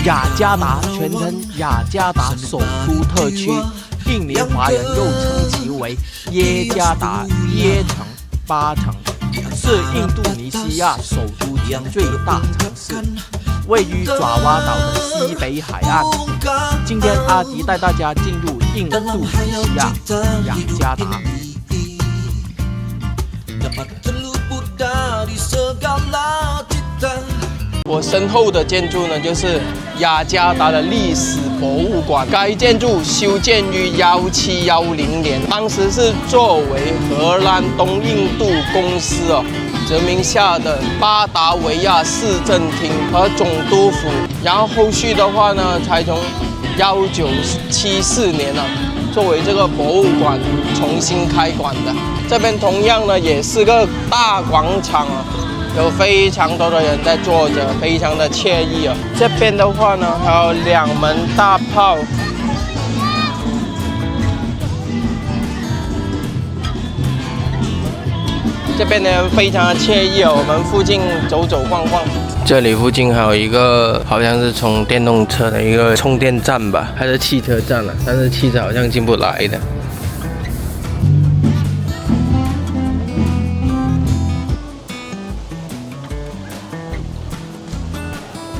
雅加达全称雅加达首都特区，印尼华人又称其为耶加达、耶城、巴城，是印度尼西亚首都兼最大城市，位于爪哇岛的西北海岸。今天阿迪带大家进入印度尼西亚雅加达。我身后的建筑呢，就是雅加达的历史博物馆。该建筑修建于1710年，当时是作为荷兰东印度公司殖民下的巴达维亚市政厅和总督府。然后后续的话呢，才从1974年作为这个博物馆重新开馆的。这边同样呢，也是个大广场有非常多的人在坐着，非常的惬意这边的话呢，还有2门大炮。这边呢非常的惬意我们附近走走逛逛。这里附近还有一个好像是充电动车的一个充电站吧，还是汽车站但是汽车好像进不来的。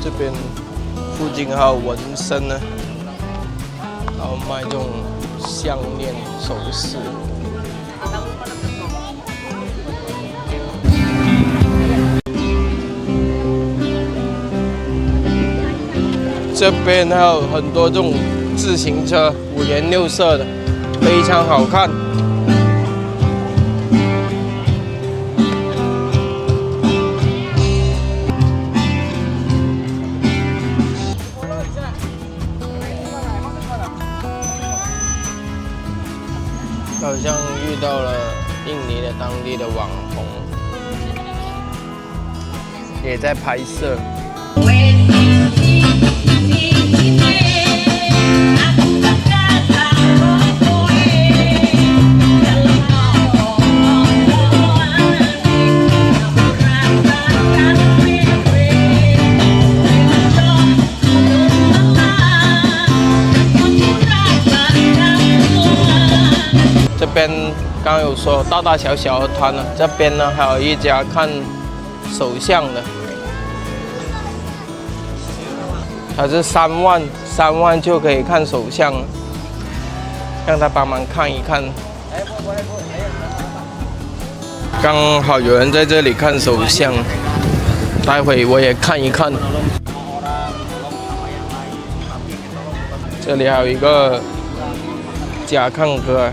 这边附近还有纹身呢，然后卖这种项链、首饰。这边还有很多这种自行车，5颜6色的，非常好看。好像遇到了印尼的当地的网红，也在拍摄。这边刚刚有说大大小小的摊这边呢还有一家看手相的，它是3万就可以看手相，让他帮忙看一看。刚好有人在这里看手相，待会我也看一看。这里还有一个甲亢哥。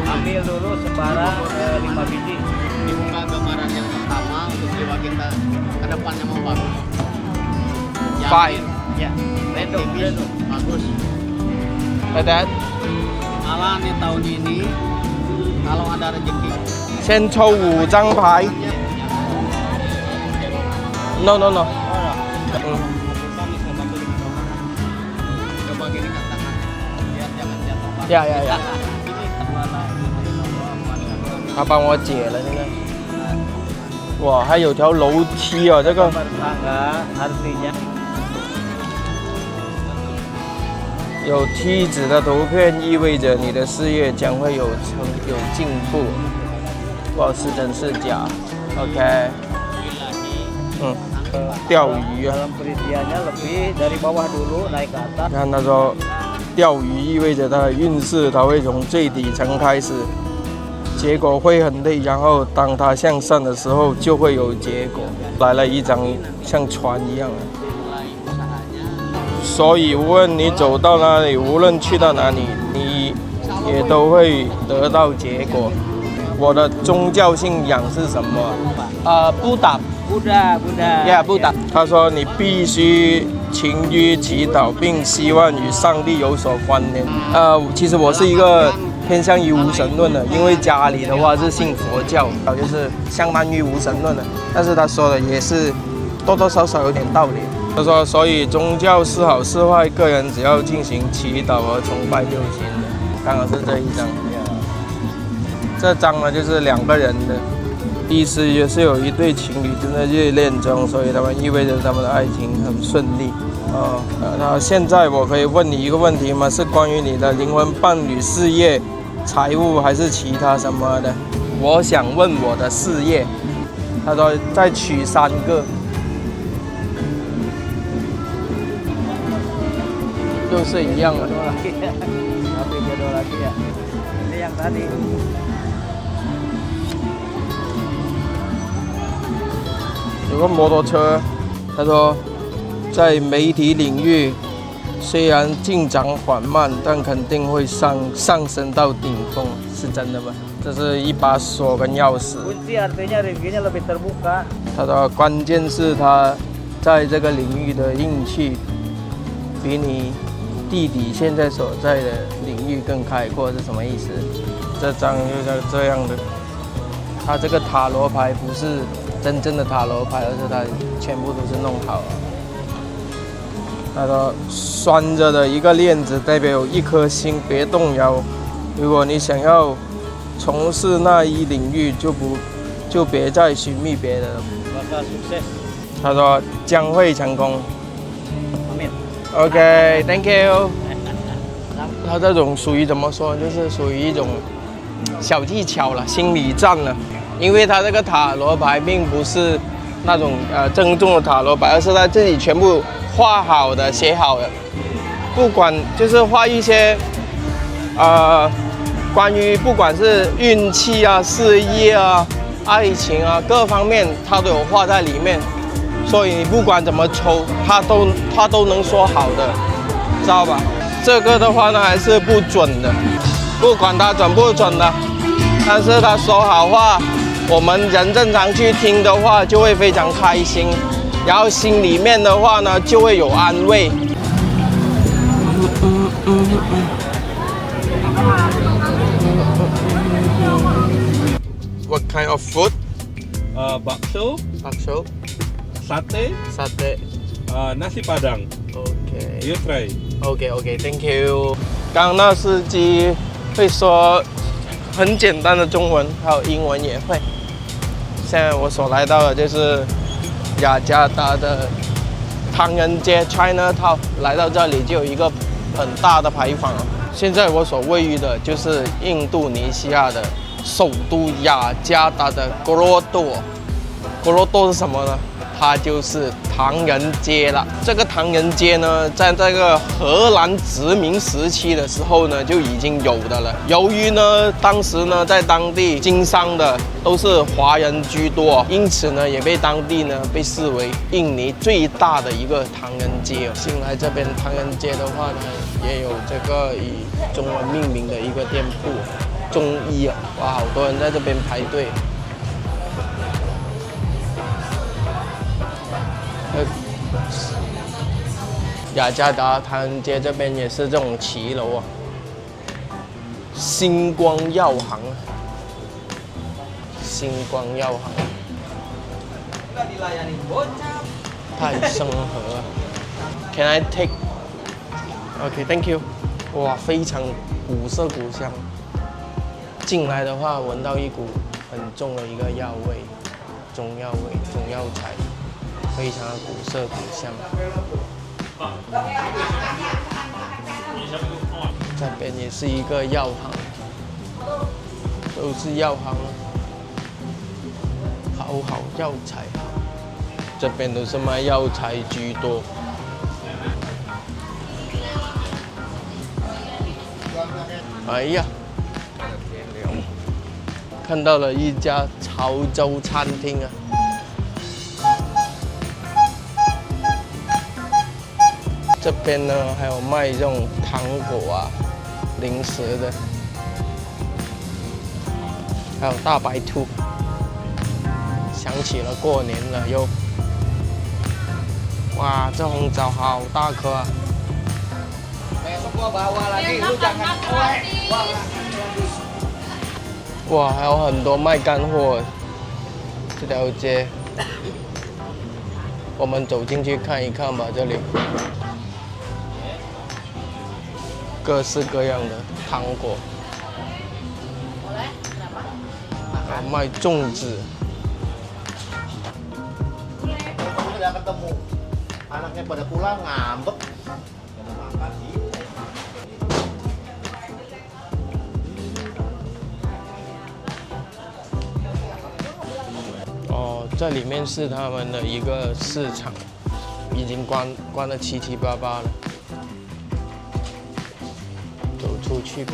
Ambil dulu sebarang 5 biji. Dibuka gambaran yang pertama untuk jiwa kita ke depannya mau bagus. Fine. Ya, random. Bagus. Like that. Allah nih tahun ini kalau ada rezeki. 先抽5张牌。No. Coba gini kan tangan. Biar jangan jatuh. Ya. 他帮我解了，现在。哇，还有条楼梯这个。有梯子的图片意味着你的事业将会有进步。不知道是真是假。OK。钓鱼你看他说，钓鱼意味着他的运势，他会从最底层开始。结果会很累，然后当它向上的时候就会有结果。来了一张像船一样所以无论你走到哪里，无论去到哪里，你也都会得到结果。我的宗教信仰是什么？布达。布达。他说你必须勤于祈祷，并希望与上帝有所关联。其实我是一个偏向于无神论的，因为家里的话是信佛教，就是相当于无神论的。但是他说的也是多多少少有点道理。他说，所以宗教是好是坏，个人只要进行祈祷和崇拜就行了。刚好是这一张，这张呢就是2个人的。意思也是有一对情侣正在热恋中，所以他们意味着他们的爱情很顺利。那现在我可以问你一个问题吗？是关于你的灵魂伴侣、事业、财务还是其他什么的？我想问我的事业。他说再娶3个。又是一样的。有个摩托车，他说，在媒体领域，虽然进展缓慢，但肯定会上升到顶峰，是真的吗？这是一把锁跟钥匙。他说，关键是他在这个领域的运气，比你弟弟现在所在的领域更开阔，是什么意思？这张就是这样的。他这个塔罗牌不是真正的塔罗牌，而是他全部都是弄好了。他说拴着的一个链子代表有一颗心，别动摇。如果你想要从事那一领域，就别再寻觅别的了。他说将会成功。OK，Thank you。他这种属于怎么说，就是属于一种小技巧了，心理战了。因为他这个塔罗牌并不是那种正宗的塔罗牌，而是他自己全部画好的、写好的。不管就是画一些关于不管是运气啊、事业啊、爱情啊各方面，他都有画在里面。所以你不管怎么抽，他都能说好的，知道吧？这个的话呢还是不准的，不管它准不准的，但是他说好话，我们人正常去听的话就会非常开心，然后心里面的话呢就会有安慰。What kind of food? Bakso, Bakso, sate, satay. nasi padang. OK You try. OK，Thank you。刚刚那司机会说很简单的中文，还有英文也会。现在我所来到的就是雅加达的唐人街 Chinatown， 来到这里就有一个很大的牌坊。现在我所位于的就是印度尼西亚的首都雅加达的格罗多。格罗多是什么呢？它就是唐人街了。这个唐人街呢，在这个荷兰殖民时期的时候呢，就已经有的了。由于呢，当时呢，在当地经商的都是华人居多，因此呢，也被当地呢被视为印尼最大的一个唐人街。新来这边唐人街的话呢，也有这个以中文命名的一个店铺，中医啊，哇，好多人在这边排队。雅加达唐人街这边也是这种骑楼啊，星光药行啊，星光药行，泰生河啊 ，Can I take? OK，Thank you。哇，非常古色古香。进来的话，闻到一股很重的一个药味，中药味、中药材。非常的古色古香。这边也是一个药行，都是药行，好药材好。这边都是卖药材居多。哎呀，看到了一家潮州餐厅啊！这边呢还有卖这种糖果啊、零食的，还有大白兔。想起了过年了又。哇，这红枣好大颗啊！哇，还有很多卖干货。这条街，我们走进去看一看吧。这里各式各样的糖果，还有卖粽子， udah ketemu. Anaknya pada pulang ngambek. Nggak mau makan gitu. 哦，这里面是他们的一个市场，已经关得七七八八了。走出去吧。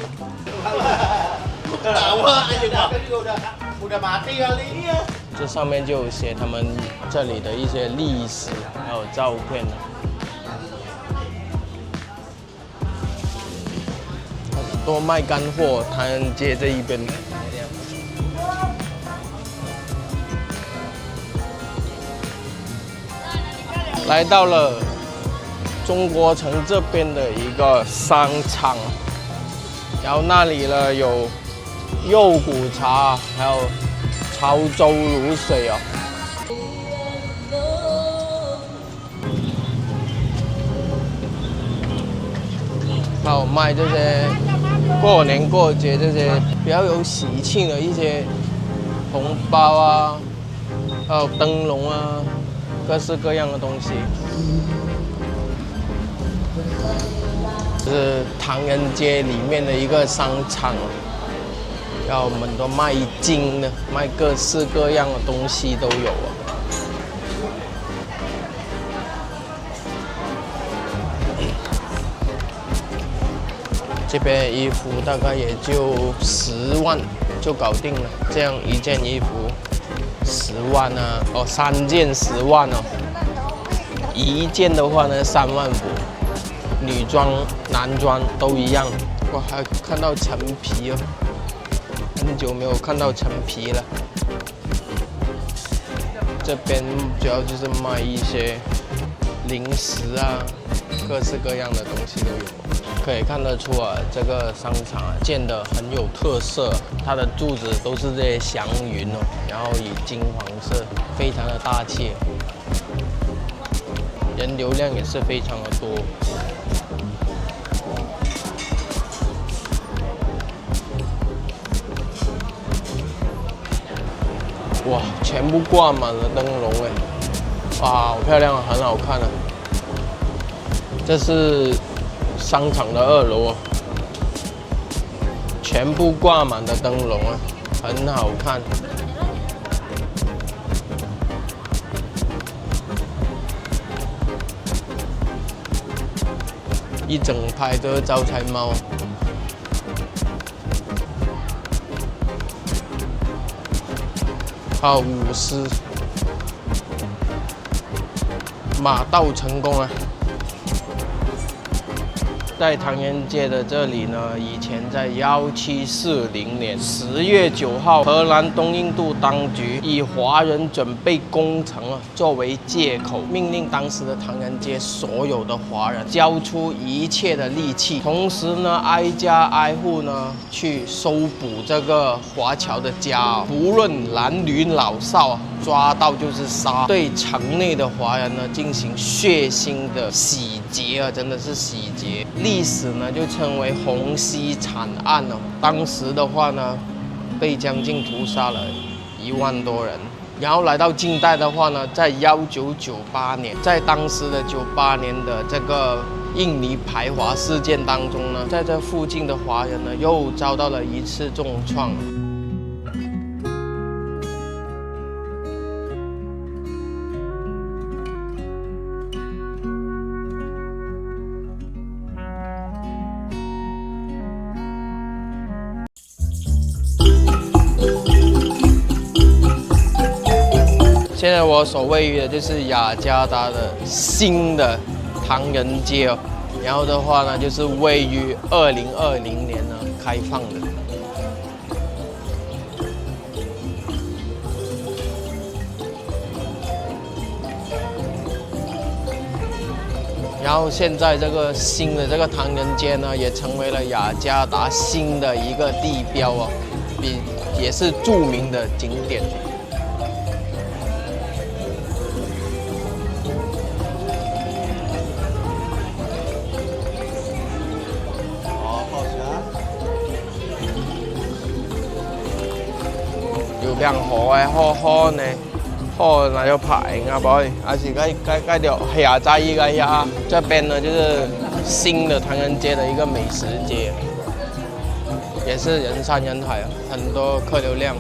Ketawa aja makan juga udah mati kali ini ya. 这上面就有写他们这里的一些历史，还有照片。很多卖干货，唐人街这一边。来到了中国城这边的一个商场，然后那里呢有肉骨茶，还有潮州卤水哦。还有卖这些过年过节这些比较有喜庆的一些红包啊，还有灯笼啊。各式各样的东西，这是唐人街里面的一个商场，然后很多卖金的，卖各式各样的东西都有啊。这边衣服大概也就10万就搞定了，这样一件衣服。10万啊，哦，3件10万哦，一件的话呢3万5，女装、男装都一样。哇，还看到陈皮哦，很久没有看到陈皮了。这边主要就是卖一些零食啊，各式各样的东西都有。可以看得出啊，这个商场啊建得很有特色，它的柱子都是这些祥云哦，然后以金黄色，非常的大气，人流量也是非常的多。哇，全部挂满了灯笼哎，哇，好漂亮啊，很好看啊。这是商场的2楼，全部挂满的灯笼啊，很好看。一整排都是招财猫。还有舞狮，马到成功啊！在唐人街的这里呢，以前在1740年10月9号，荷兰东印度当局以华人准备攻城作为借口，命令当时的唐人街所有的华人交出一切的利器，同时呢，挨家挨户呢去搜捕这个华侨的家，不论男女老少，抓到就是杀，对城内的华人呢进行血腥的洗劫啊，真的是洗劫。历史呢就称为红溪惨案哦。当时的话呢，被将近屠杀了1万多人。然后来到近代的话呢，在1998年，在当时的98年的这个印尼排华事件当中呢，在这附近的华人呢又遭到了一次重创。现在我所位于的就是雅加达的新的唐人街哦，然后的话呢，就是位于2020年呢开放的。然后现在这个新的这个唐人街呢，也成为了雅加达新的一个地标哦，也是著名的景点。有涼河嘅河呢，哦，那就排啊，boy，而且该条下在一个呀，这边呢就是新的唐人街的一个美食街，也是人山人海啊，很多客流量。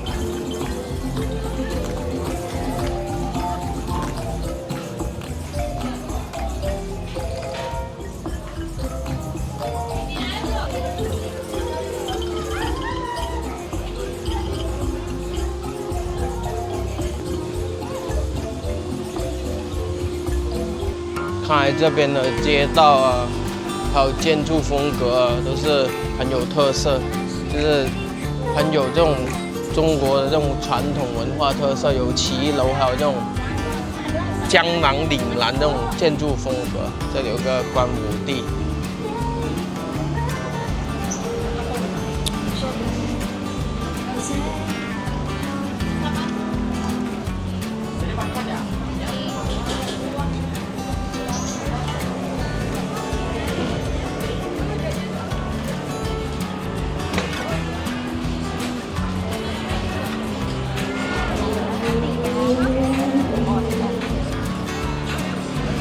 看来这边的街道啊，还有建筑风格啊，都是很有特色，就是很有这种中国的这种传统文化特色，有骑楼，还有这种江南岭南这种建筑风格。这里有个观武地。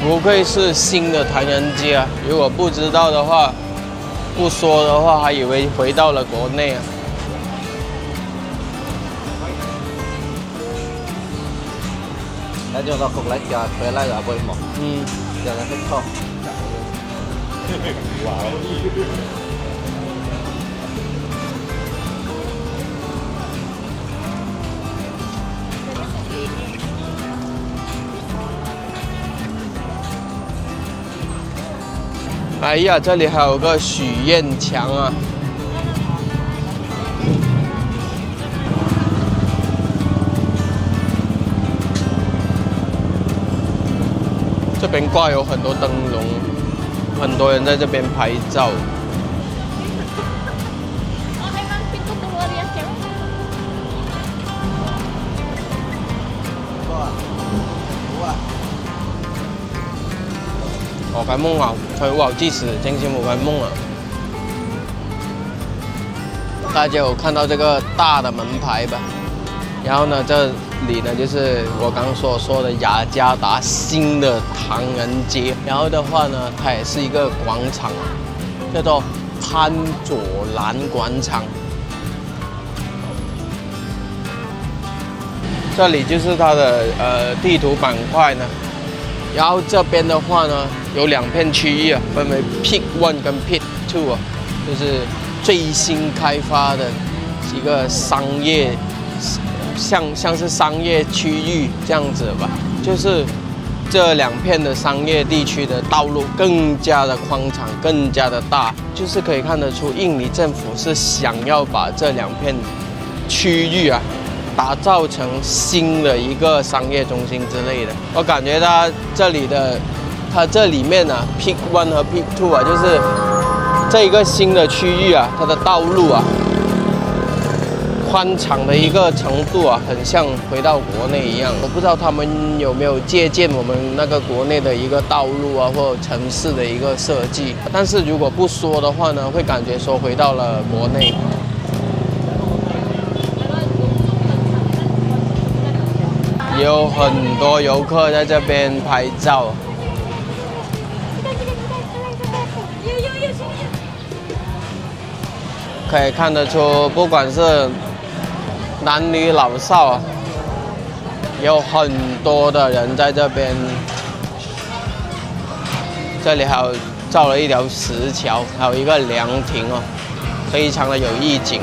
不愧是新的唐人街啊！如果不知道的话，不说的话，还以为回到了国内啊。Nói chung là không lấy cho thuê lại ở bên một. Giờ là thích không? Wow. 哎呀，这里还有个许愿墙啊！这边挂有很多灯笼，很多人在这边拍照。我開蒙牛，佢牛之時正是冇開蒙啊！大家有看到这个大的门牌吧？然后呢，这里呢就是我刚所说的雅加达新的唐人街。然后的话呢，它也是一个广场，叫做潘佐兰广场。这里就是它的地图板块呢。然后这边的话呢，有2片区域啊，分为 Pit 1跟 Pit 2啊，就是最新开发的一个商业，像是商业区域这样子吧。就是这2片的商业地区的道路更加的宽敞，更加的大，就是可以看得出印尼政府是想要把这2片区域啊，打造成新的一个商业中心之类的。我感觉它这里面啊 ，Pit 1和 Pit 2啊，就是这一个新的区域啊，它的道路啊，宽敞的一个程度啊，很像回到国内一样。我不知道他们有没有借鉴我们那个国内的一个道路啊，或城市的一个设计。但是如果不说的话呢，会感觉说回到了国内。有很多游客在这边拍照，可以看得出，不管是男女老少啊，有很多的人在这边。这里还有造了一条石桥，还有一个凉亭哦，非常的有意境。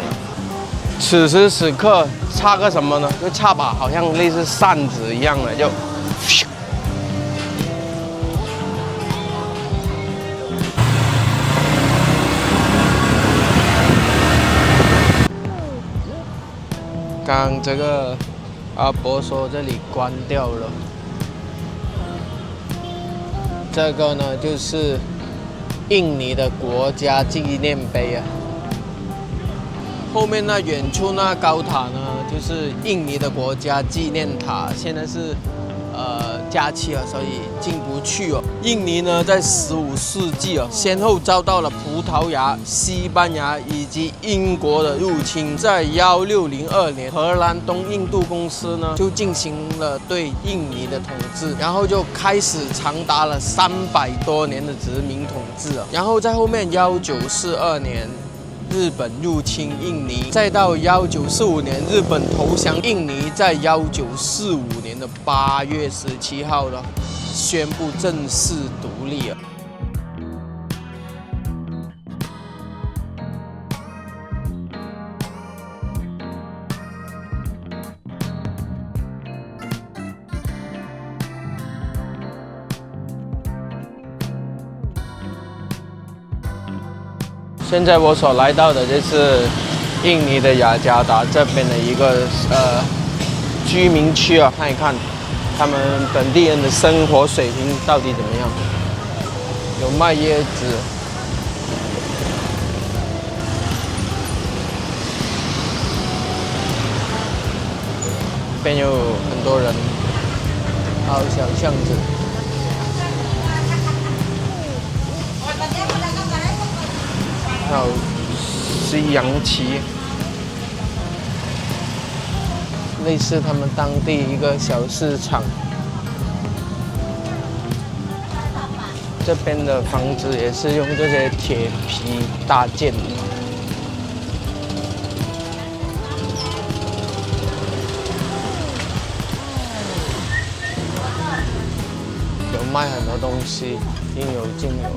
此时此刻插个什么呢？就插把好像类似扇子一样的，就，刚这个阿伯说这里关掉了，这个呢就是印尼的国家纪念碑啊。后面那远处那高塔呢，就是印尼的国家纪念塔。现在是假期啊，所以进不去哦。印尼呢，在15世纪啊，先后遭到了葡萄牙、西班牙以及英国的入侵。在1602年，荷兰东印度公司呢就进行了对印尼的统治，然后就开始长达了300多年的殖民统治啊。然后在后面1942年。日本入侵印尼，再到1945年日本投降印尼，在1945年的8月17号呢，宣布正式独立了。现在我所来到的就是印尼的雅加达这边的一个居民区啊，看一看他们本地人的生活水平到底怎么样。有卖椰子，这边有很多人，还有小巷子。还有西洋棋，类似他们当地一个小市场。这边的房子也是用这些铁皮搭建的。有卖很多东西，应有尽有。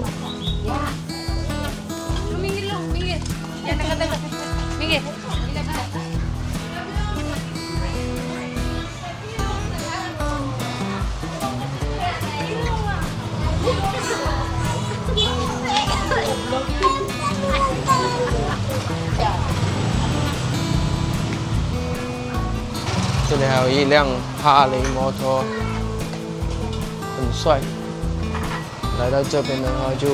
这里还有一辆哈雷摩托，很帅。来到这边的话，就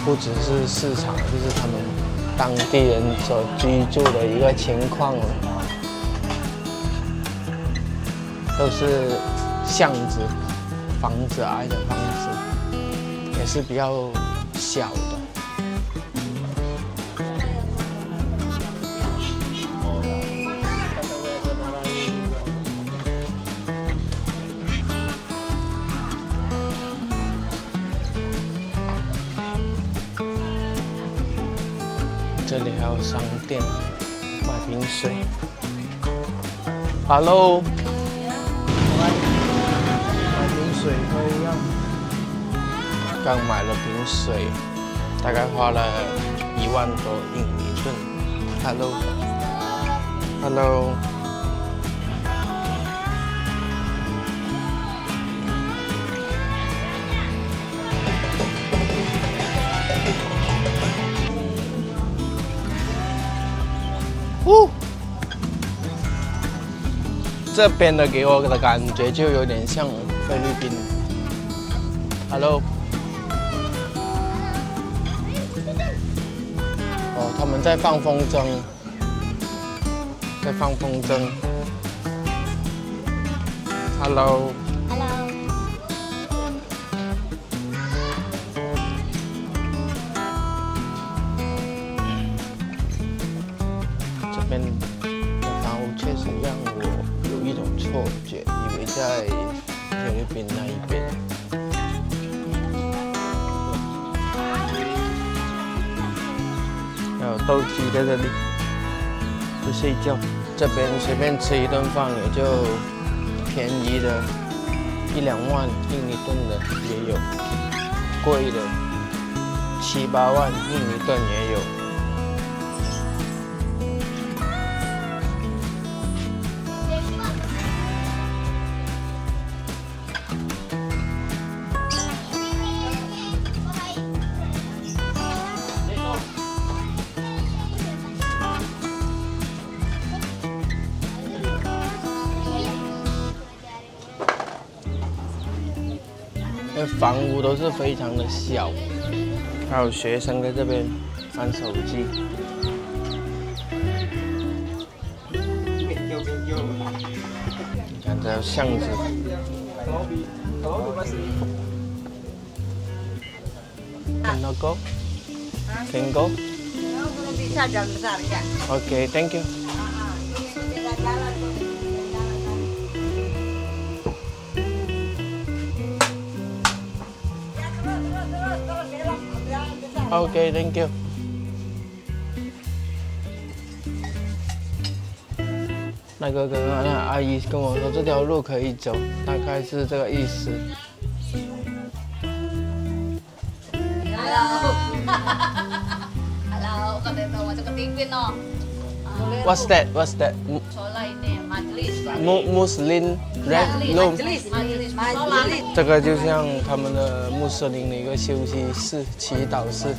不只是市场，就是他们当地人所居住的一个情况了。都是巷子、房子矮的房子，也是比较小的。这里还有商店，卖瓶水。Hello， 买瓶水可以让。刚买了瓶水，大概花了1万多印尼盾。Hello。这边的给我的感觉就有点像菲律宾。Hello。哦，他们在放风筝，Hello。这边的房屋确实让我有一种错觉，以为在菲律宾那一边。还有斗鸡在这里，不睡觉。这边随便吃一顿饭也就便宜的1-2万印尼盾的也有，贵的7-8万印尼盾也有。房屋都是非常的小，还有学生在这边玩手机。你看这巷子， Can I go? Can go? Belum bisa jalan besar ya. Okay, thank you. Kita jalan tuh. Okay, thank you. 那个刚刚那阿姨跟我说这条路可以走，大概是这个意思。 Halo. Halo, kata itu macam ketipin no. What's that? What's that? Soalnya ini majlis. Muslim red room。 Majlis. 这个就像他们的穆斯林的一个休息室、祈祷室。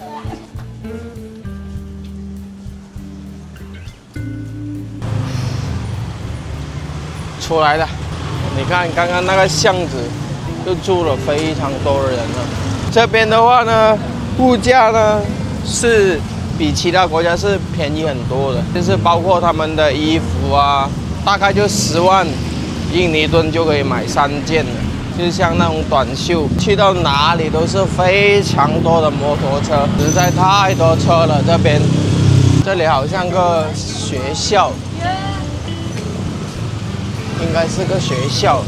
出来了，你看刚刚那个巷子，就住了非常多的人了。这边的话呢，物价呢是比其他国家是便宜很多的，就是包括他们的衣服啊，大概就10万印尼盾就可以买3件了。就像那种短袖，去到哪里都是非常多的摩托车，实在太多车了。这里好像个学校，应该是个学校，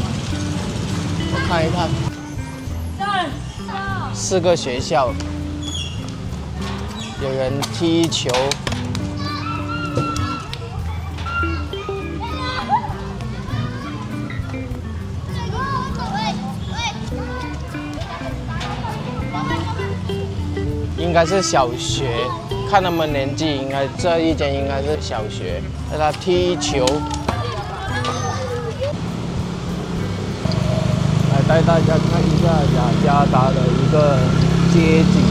我看一看，是个学校，有人踢球。 应该是小学，看他们年纪，应该这一间应该是小学。在他踢球，来带大家看一下雅加达的一个街景。